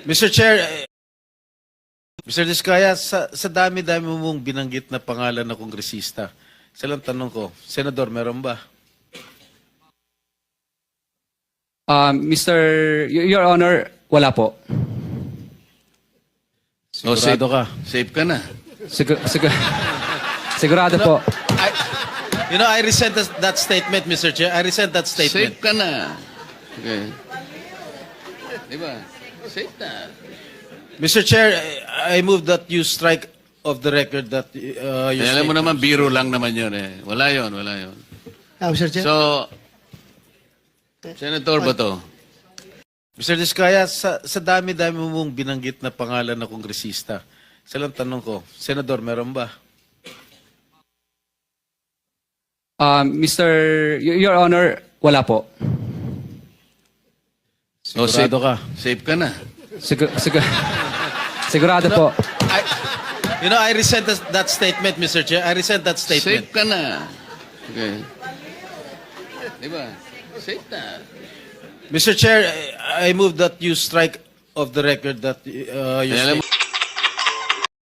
Mr. Chair, Mr. Diskaya, sa dami-dami mong binanggit na pangalan na kongresista, isa lang tanong ko, Senador, meron ba? Your Honor, wala po. Sigurado ka? Safe ka na. Sigurado po. I resent that statement, Mr. Chair. I resent that statement. Safe ka na. Okay. Di ba? Safe na. Mr. Chair, I move that you strike of the record that your Alam mo statement. naman, biro lang naman yun eh. Wala yun, wala yun. Mr. Chair. So, Senator ba to? Mr. Diskaya, sa dami-dami mong binanggit na pangalan na kongresista, isa lang tanong ko, Senador, meron ba? Your Honor, wala po. Sigurado ka? Safe ka na. Sigurado po. I resent that statement, Mr. Chair. I resent that statement. Safe ka na. Okay. Di ba? Safe na. Mr. Chair, I move that you strike of the record that your Alam mo, statement.